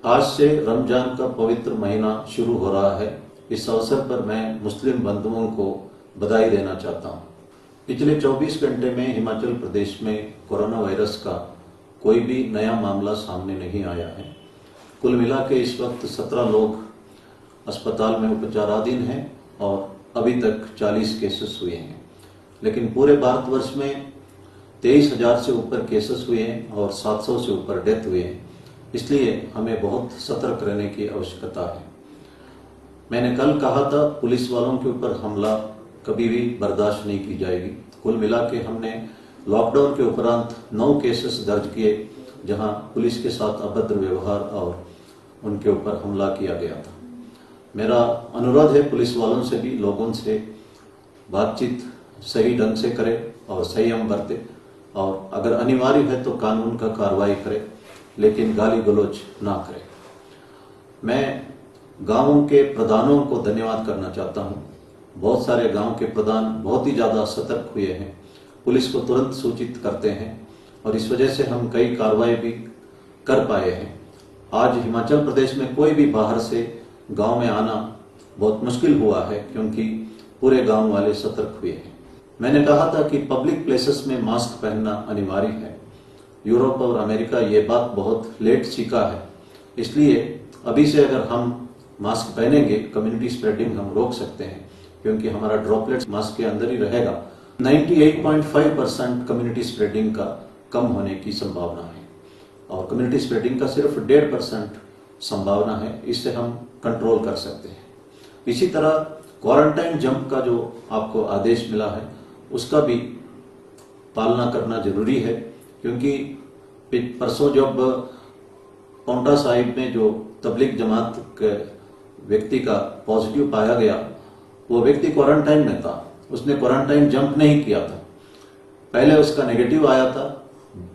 आज से रमजान का पवित्र महीना शुरू हो रहा है। इस अवसर पर मैं मुस्लिम बंधुओं को बधाई देना चाहता हूं। पिछले 24 घंटे में हिमाचल प्रदेश में कोरोना वायरस का कोई भी नया मामला सामने नहीं आया है। कुल मिला के इस वक्त 17 लोग अस्पताल में उपचाराधीन हैं और अभी तक 40 केसेस हुए हैं। लेकिन पूरे भारतवर्ष में 23,000 से ऊपर केसेस हुए हैं और 700 से ऊपर डेथ हुए हैं। इसलिए हमें बहुत सतर्क रहने की आवश्यकता है। मैंने कल कहा था, पुलिस वालों के ऊपर हमला कभी भी बर्दाश्त नहीं की जाएगी। कुल मिला के हमने लॉकडाउन के उपरांत 9 केसेस दर्ज किए जहां पुलिस के साथ अभद्र व्यवहार और उनके ऊपर हमला किया गया था। मेरा अनुरोध है पुलिस वालों से भी, लोगों से बातचीत सही ढंग से करें और संयम बरते और अगर अनिवार्य है तो कानून का कार्रवाई करें, लेकिन गाली गलौज ना करें। मैं गांवों के प्रधानों को धन्यवाद करना चाहता हूं। बहुत सारे गांव के प्रधान बहुत ही ज्यादा सतर्क हुए हैं, पुलिस को तुरंत सूचित करते हैं और इस वजह से हम कई कार्रवाई भी कर पाए हैं। आज हिमाचल प्रदेश में कोई भी बाहर से गांव में आना बहुत मुश्किल हुआ है क्योंकि पूरे गांव वाले सतर्क हुए हैं। मैंने कहा था कि पब्लिक प्लेसेस में मास्क पहनना अनिवार्य है। यूरोप और अमेरिका ये बात बहुत लेट सीखा है, इसलिए अभी से अगर हम मास्क पहनेंगे कम्युनिटी स्प्रेडिंग हम रोक सकते हैं, क्योंकि हमारा ड्रॉपलेट्स मास्क के अंदर ही रहेगा। 98.5% कम्युनिटी स्प्रेडिंग का कम होने की संभावना है और कम्युनिटी स्प्रेडिंग का सिर्फ 1.5% संभावना है। इससे हम कंट्रोल कर सकते हैं। इसी तरह क्वारंटाइन जंप का जो आपको आदेश मिला है उसका भी पालना करना जरूरी है, क्योंकि परसों जब पौंटा साहिब में जो तबलीग जमात के व्यक्ति का पॉजिटिव पाया गया, वो व्यक्ति क्वारंटाइन में था। उसने क्वारंटाइन जंप नहीं किया था। पहले उसका नेगेटिव आया था,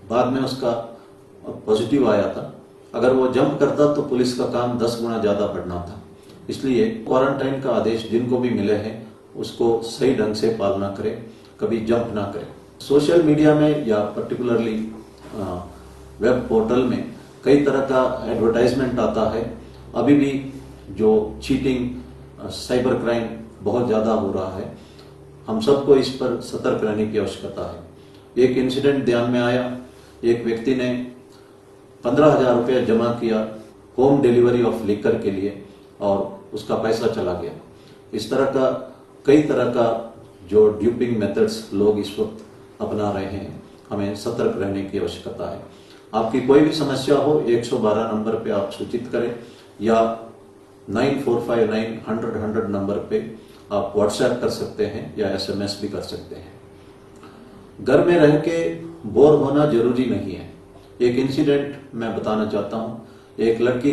बाद में उसका पॉजिटिव आया था। अगर वो जंप करता तो पुलिस का काम 10 गुना ज्यादा बढ़ना था। इसलिए क्वारंटाइन का आदेश जिनको भी मिले हैं उसको सही ढंग से पालना करें, कभी जंप ना करें। सोशल मीडिया में या पर्टिकुलरली वेब पोर्टल में कई तरह का एडवर्टाइजमेंट आता है। अभी भी जो चीटिंग, साइबर क्राइम बहुत ज्यादा हो रहा है। हम सबको इस पर सतर्क रहने की आवश्यकता है। एक इंसिडेंट ध्यान में आया, एक व्यक्ति ने 15,000 रुपया जमा किया होम डिलीवरी ऑफ लिकर के लिए और उसका पैसा चला गया। इस तरह का कई तरह का जो ड्यूपिंग मेथड्स लोग इस वक्त अपना रहे हैं, हमें सतर्क रहने की आवश्यकता है। आपकी कोई भी समस्या हो 112 नंबर पे आप सूचित करें या 9459 नंबर पे आप व्हाट्सएप कर सकते हैं या SMS भी कर सकते हैं। घर में रह के बोर होना जरूरी नहीं है। एक इंसिडेंट मैं बताना चाहता हूं। एक लड़की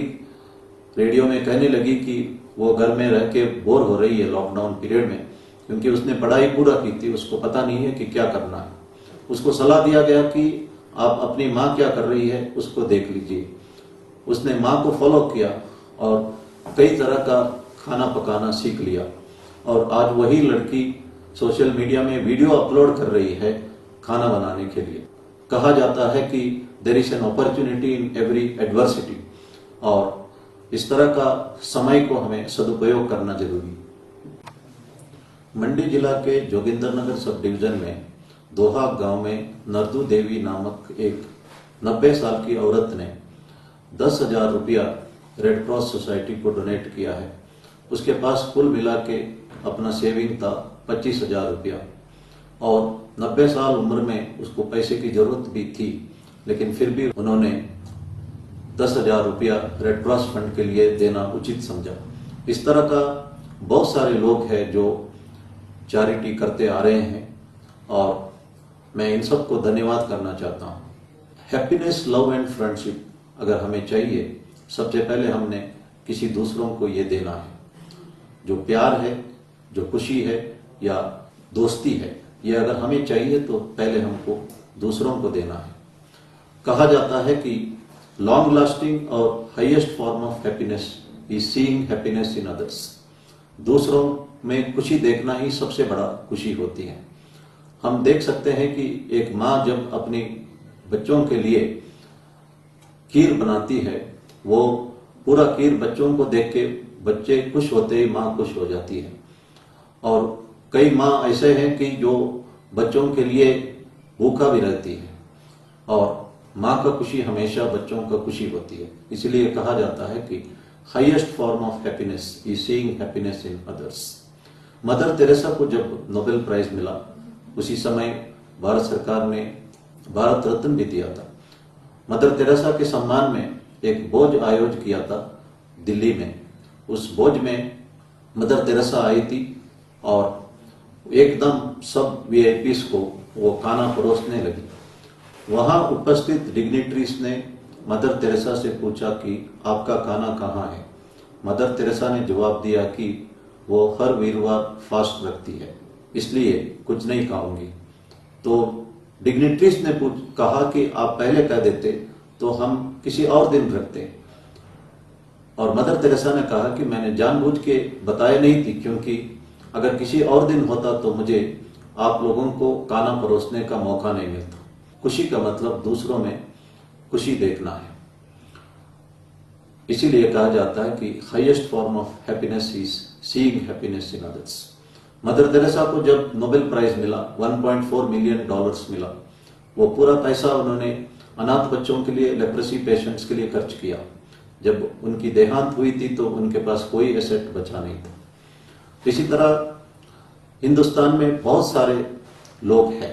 रेडियो में कहने लगी कि वो घर में रह के बोर हो रही है लॉकडाउन पीरियड में, क्योंकि उसने पढ़ाई पूरा की थी, उसको पता नहीं है कि क्या करना है। उसको सलाह दिया गया कि आप अपनी माँ क्या कर रही है उसको देख लीजिए। उसने माँ को फॉलो किया और कई तरह का खाना पकाना सीख लिया और आज वही लड़की सोशल मीडिया में वीडियो अपलोड कर रही है खाना बनाने के लिए। कहा जाता है कि there is an opportunity in every adversity, और इस तरह का समय को हमें सदुपयोग करना जरूरी। मंडी जिला के जोगिंदरनगर सब डिवीजन में दोहा गांव में नरदू देवी नामक एक 90 साल की औरत ने 10,000 रुपया रेड क्रॉस सोसाइटी को डोनेट किया है। उसके पास कुल मिला के अपना सेविंग था 25,000 रुपया और 90 साल उम्र में उसको पैसे की जरूरत भी थी, लेकिन फिर भी उन्होंने 10,000 रुपया रेड क्रॉस फंड के लिए देना उचित समझा। इस तरह का बहुत सारे लोग हैं जो चैरिटी करते आ रहे हैं और मैं इन सबको धन्यवाद करना चाहता हूं। हैप्पीनेस, लव एंड फ्रेंडशिप अगर हमें चाहिए, सबसे पहले हमने किसी दूसरों को ये देना है। जो प्यार है, जो खुशी है या दोस्ती है, ये अगर हमें चाहिए तो पहले हमको दूसरों को देना है। कहा जाता है कि लॉन्ग लास्टिंग और highest form of happiness is seeing happiness in others. दूसरों में खुशी देखना ही सबसे बड़ा खुशी होती है। हम देख सकते हैं कि एक माँ जब अपने बच्चों के लिए खीर बनाती है, वो पूरा खीर बच्चों को देख के बच्चे खुश होते ही माँ खुश हो जाती है। और कई माँ ऐसे हैं कि जो बच्चों के लिए भूखा भी रहती है, और माँ का खुशी हमेशा बच्चों का खुशी होती है। इसलिए कहा जाता है कि highest form of happiness is seeing happiness in others. Mother Teresa को जब नोबेल प्राइज मिला, उसी समय भारत सरकार ने भारत रत्न भी दिया था। मदर तेरेसा के सम्मान में एक भोज आयोजित किया था दिल्ली में। उस भोज में मदर तेरेसा आई थी और एकदम सब वीआईपीज को वो खाना परोसने लगी। वहां उपस्थित डिग्निटरीज ने मदर तेरेसा से पूछा कि आपका खाना कहाँ है। मदर तेरेसा ने जवाब दिया कि वो हर वीरवार फास्ट रखती है, इसलिए कुछ नहीं खाऊंगी। तो डिग्निटरीज ने कहा कि आप पहले कह देते तो हम किसी और दिन रखते। और मदर तेरेसा ने कहा कि मैंने जानबूझ के बताया नहीं थी, क्योंकि अगर किसी और दिन होता तो मुझे आप लोगों को खाना परोसने का मौका नहीं मिलता। खुशी का मतलब दूसरों में खुशी देखना है। इसीलिए कहा जाता है कि highest form of happiness is seeing happiness in others. Mother Teresa को जब नोबेल प्राइज मिला, $1.4 मिलियन मिला, वो पूरा पैसा उन्होंने अनाथ बच्चों के लिए, लेप्रेसी पेशेंट्स के लिए खर्च किया। जब उनकी देहांत हुई थी तो उनके पास कोई एसेट बचा नहीं था। इसी तरह हिंदुस्तान में बहुत सारे लोग हैं।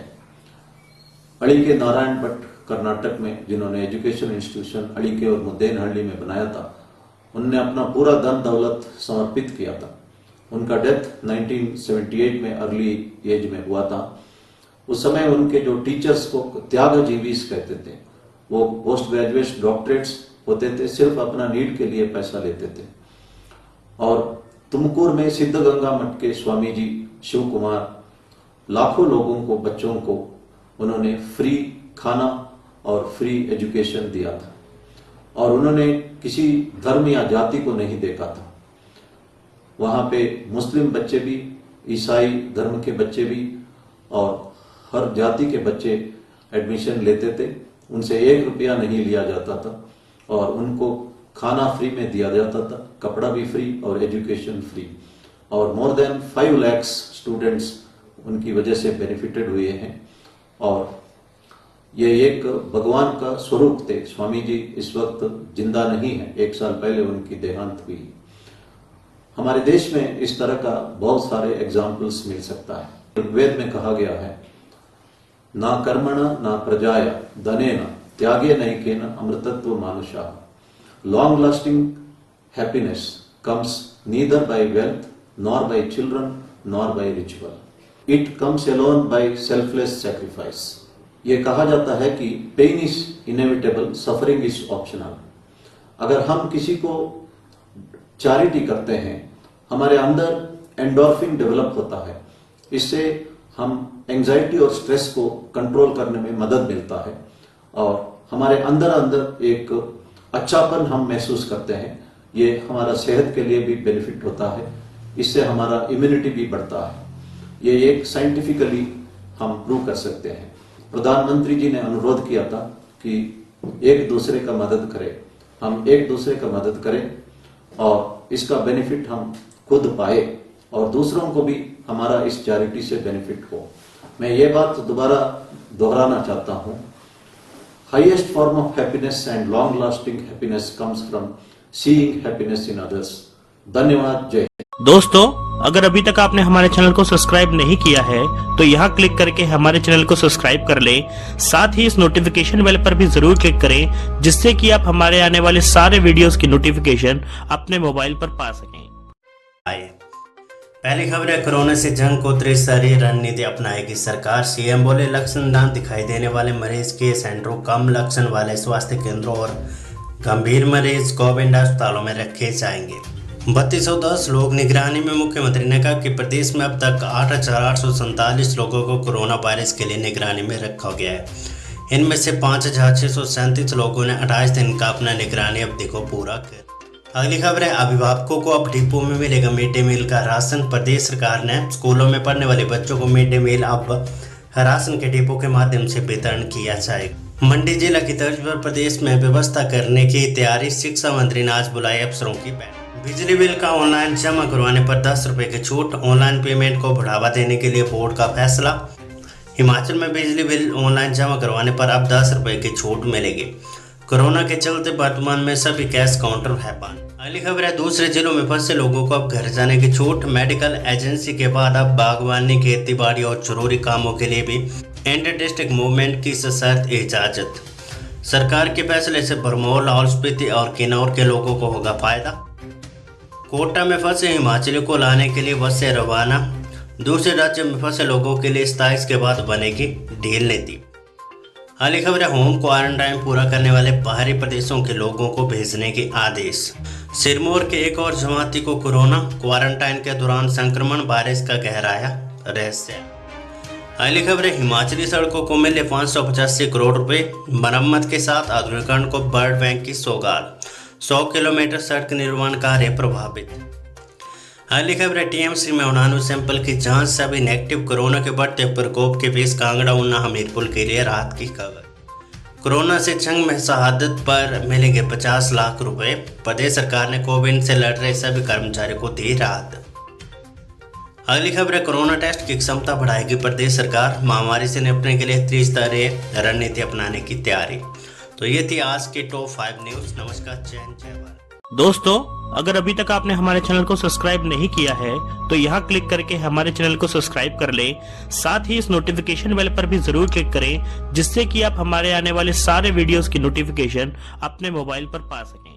अड़ी के नारायण भट्ट कर्नाटक में, जिन्होंने एजुकेशन इंस्टीट्यूशन अड़ीके और मुद्देनहल्ली में बनाया था, उनने अपना पूरा धन दौलत समर्पित किया था। उनका डेथ 1978 में अर्ली एज में हुआ था। उस समय उनके जो टीचर्स को त्यागजीवीस कहते थे, वो पोस्ट ग्रेजुएट डॉक्टरेट्स होते थे, सिर्फ अपना नीड के लिए पैसा लेते थे। और तुमकुर में सिद्ध गंगा मठ के स्वामी जी शिव कुमार लाखों लोगों को, बच्चों को उन्होंने फ्री खाना और फ्री एजुकेशन दिया था। और उन्होंने किसी धर्म या जाति को नहीं देखा था। वहां पे मुस्लिम बच्चे भी, ईसाई धर्म के बच्चे भी और हर जाति के बच्चे एडमिशन लेते थे। उनसे 1 रुपया नहीं लिया जाता था और उनको खाना फ्री में दिया जाता था, कपड़ा भी फ्री और एजुकेशन फ्री। और मोर देन 5 लाख स्टूडेंट्स उनकी वजह से बेनिफिटेड हुए हैं। और ये एक भगवान का स्वरूप थे। स्वामी जी इस वक्त जिंदा नहीं है, 1 साल पहले उनकी देहांत हुई। हमारे देश में इस तरह का बहुत सारे एग्जाम्पल्स मिल सकता है। वेद में कहा गया है, ना कर्मण ना प्रजाया धनेन त्यागे नैकेन अमृतत्व मानुषा। Long lasting happiness comes neither by wealth nor by children nor by ritual. It comes alone by selfless sacrifice. ये कहा जाता है कि pain is inevitable, suffering is optional. अगर हम किसी को चैरिटी करते हैं, हमारे अंदर एंडोर्फिन डेवलप होता है। इससे हम एंजाइटी और स्ट्रेस को कंट्रोल करने में मदद मिलता है और हमारे अंदर अंदर एक अच्छापन हम महसूस करते हैं। ये हमारा सेहत के लिए भी बेनिफिट होता है। इससे हमारा इम्यूनिटी भी बढ़ता है। ये एक साइंटिफिकली हम प्रूव कर सकते हैं। प्रधानमंत्री जी ने अनुरोध किया था कि एक दूसरे का मदद करें, हम एक दूसरे का मदद करें और इसका बेनिफिट हम खुद पाए और दूसरों को भी हमारा इस चैरिटी से बेनिफिट हो। मैं ये बात दोबारा दोहराना चाहता हूँ, highest form of happiness and long lasting happiness comes from seeing happiness in others. धन्यवाद। जय। दोस्तों, अगर अभी तक आपने हमारे चैनल को सब्सक्राइब नहीं किया है तो यहाँ क्लिक करके हमारे चैनल को सब्सक्राइब कर लें। साथ ही इस नोटिफिकेशन बेल पर भी जरूर क्लिक करें, जिससे कि आप हमारे आने वाले सारे वीडियोस की नोटिफिकेशन अपने मोबाइल पर पा सकें। पहली खबर है, कोरोना से जंग को त्रिस्तरीय रणनीति अपनाएगी सरकार। सीएम बोले, लक्षण न दिखाई देने वाले मरीज के सेंटरों, कम लक्षण वाले स्वास्थ्य केंद्रों और गंभीर मरीज कोविड अस्पतालों में रखे जाएंगे। 3210 लोग निगरानी में। मुख्यमंत्री ने कहा कि प्रदेश में अब तक 8,847 लोगों को कोरोना वायरस के लिए निगरानी में रखा गया है। इनमें से 5,637 लोगों ने 28 दिन का अपना निगरानी अवधि को पूरा कर। अगली खबर है, अभिभावकों को अब डिपो में मिलेगा मिड डे मील का राशन। प्रदेश सरकार ने स्कूलों में पढ़ने वाले बच्चों को मिड डे मील अब राशन के डिपो के माध्यम से वितरण किया जाएगा। मंडी जिला की तर्ज पर प्रदेश में व्यवस्था करने की तैयारी, शिक्षा मंत्री ने आज बुलाई अफसरों की बैठक। बिजली बिल का ऑनलाइन जमा करवाने पर 10 रुपए की छूट, ऑनलाइन पेमेंट को बढ़ावा देने के लिए बोर्ड का फैसला। हिमाचल में बिजली बिल ऑनलाइन जमा करवाने पर अब 10 रुपए की छूट मिलेगी। कोरोना के चलते वर्तमान में सभी कैश काउंटर है बंद। अगली खबर है, दूसरे जिलों में फंसे लोगों को अब घर जाने की छूट। मेडिकल एजेंसी के बाद अब बागवानी, खेती बाड़ी और जरूरी कामों के लिए भी इंटर डिस्ट्रिक्ट मूवमेंट की सशर्त इजाजत। सरकार के फैसले से भरमौर, लाहौल स्पीति और किन्नौर के लोगों को होगा फायदा। कोटा में फंसे हिमाचलियों को लाने के लिए बसें रवाना। दूसरे राज्यों में फंसे लोगों के लिए 27 के बाद बनेगी ढील नीति। हाल खबर है, होम क्वारंटाइन पूरा करने वाले बाहरी प्रदेशों के लोगों को भेजने के आदेश। सिरमौर के एक और जमाती को कोरोना, क्वारंटाइन के दौरान संक्रमण, वायरस का गहराया रहस्य। हाल खबर है, हिमाचली सड़कों को मिले 585 करोड़ रुपए, मरम्मत के साथ आधुनिकीकरण को वर्ल्ड बैंक की सौगात। 100 किलोमीटर सड़क निर्माण कार्य प्रभावित। हाल खबर है, टीएमसी में 99 सैंपल की जांच, सभी नेगेटिव। कोरोना के बढ़ते प्रकोप के बीच कांगड़ा, ऊना, हमीरपुर के लिए राहत की खबर। कोरोना से जंग में शहादत पर मिलेंगे 50 लाख रुपए। प्रदेश सरकार ने कोविड से लड़ रहे सभी कर्मचारियों को दी राहत। अगली खबर है, कोरोना टेस्ट की क्षमता बढ़ाएगी प्रदेश सरकार, महामारी से निपटने के लिए त्रिस्तरीय रणनीति अपनाने की तैयारी। तो ये थी आज के टॉप 5 न्यूज। नमस्कार, जय हिंद, जय भारत। दोस्तों, अगर अभी तक आपने हमारे चैनल को सब्सक्राइब नहीं किया है तो यहाँ क्लिक करके हमारे चैनल को सब्सक्राइब कर लें। साथ ही इस नोटिफिकेशन बेल पर भी जरूर क्लिक करें, जिससे कि आप हमारे आने वाले सारे वीडियोस की नोटिफिकेशन अपने मोबाइल पर पा सकें।